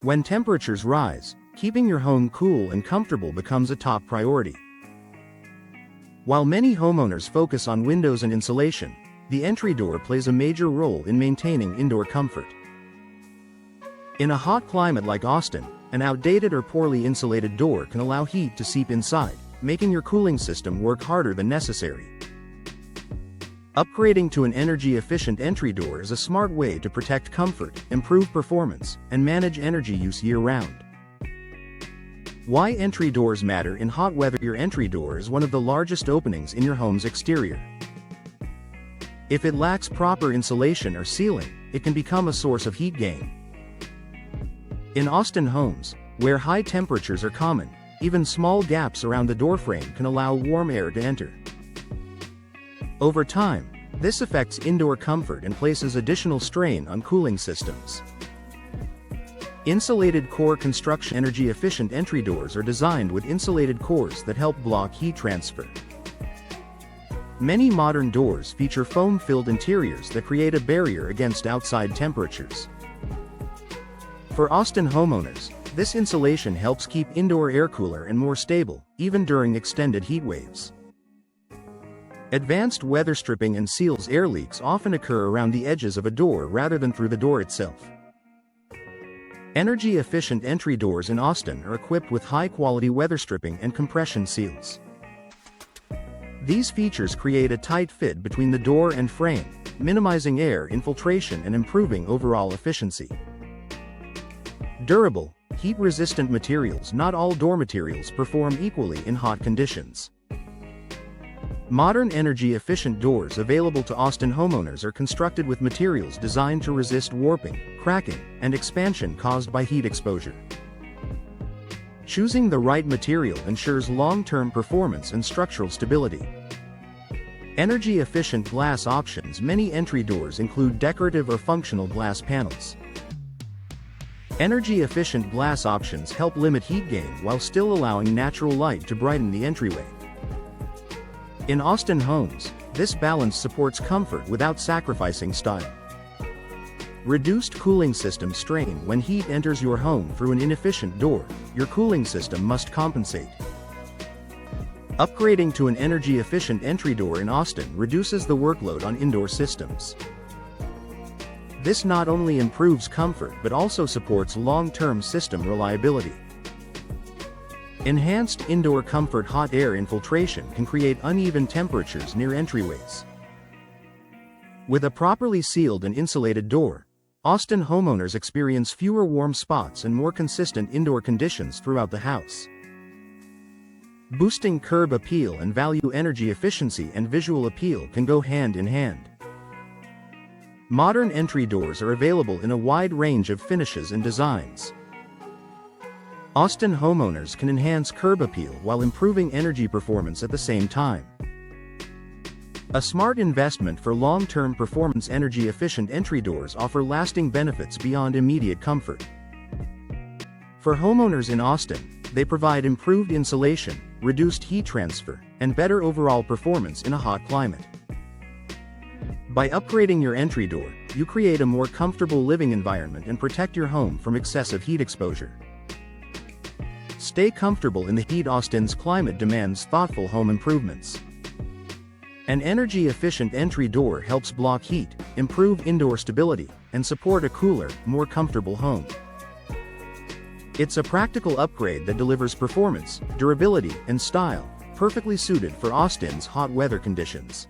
When temperatures rise, keeping your home cool and comfortable becomes a top priority. While many homeowners focus on windows and insulation, the entry door plays a major role in maintaining indoor comfort. In a hot climate like Austin, an outdated or poorly insulated door can allow heat to seep inside, making your cooling system work harder than necessary. Upgrading to an energy-efficient entry door is a smart way to protect comfort, improve performance, and manage energy use year-round. Why entry doors matter in hot weather? Your entry door is one of the largest openings in your home's exterior. If it lacks proper insulation or sealing, it can become a source of heat gain. In Austin homes, where high temperatures are common, even small gaps around the doorframe can allow warm air to enter. Over time, this affects indoor comfort and places additional strain on cooling systems. Insulated core construction energy-efficient entry doors are designed with insulated cores that help block heat transfer. Many modern doors feature foam-filled interiors that create a barrier against outside temperatures. For Austin homeowners, this insulation helps keep indoor air cooler and more stable, even during extended heat waves. Advanced weather stripping and seals. Air leaks often occur around the edges of a door rather than through the door itself. Energy-efficient entry doors in Austin are equipped with high-quality weather stripping and compression seals. These features create a tight fit between the door and frame, minimizing air infiltration and improving overall efficiency. Durable, heat-resistant materials. Not all door materials perform equally in hot conditions. Modern energy-efficient doors available to Austin homeowners are constructed with materials designed to resist warping, cracking, and expansion caused by heat exposure. Choosing the right material ensures long-term performance and structural stability. Energy-efficient glass options. Many entry doors include decorative or functional glass panels. Energy-efficient glass options help limit heat gain while still allowing natural light to brighten the entryway. In Austin homes, this balance supports comfort without sacrificing style. Reduced cooling system strain. When heat enters your home through an inefficient door, your cooling system must compensate. Upgrading to an energy-efficient entry door in Austin reduces the workload on indoor systems. This not only improves comfort but also supports long-term system reliability. Enhanced indoor comfort. Hot air infiltration can create uneven temperatures near entryways. With a properly sealed and insulated door, Austin homeowners experience fewer warm spots and more consistent indoor conditions throughout the house. Boosting curb appeal and value. Energy efficiency and visual appeal can go hand in hand. Modern entry doors are available in a wide range of finishes and designs. Austin homeowners can enhance curb appeal while improving energy performance at the same time. A smart investment for long-term performance. Energy-efficient entry doors offer lasting benefits beyond immediate comfort. For homeowners in Austin, they provide improved insulation, reduced heat transfer, and better overall performance in a hot climate. By upgrading your entry door, you create a more comfortable living environment and protect your home from excessive heat exposure. Stay comfortable in the heat. Austin's climate demands thoughtful home improvements. An energy-efficient entry door helps block heat, improve indoor stability, and support a cooler, more comfortable home. It's a practical upgrade that delivers performance, durability, and style, perfectly suited for Austin's hot weather conditions.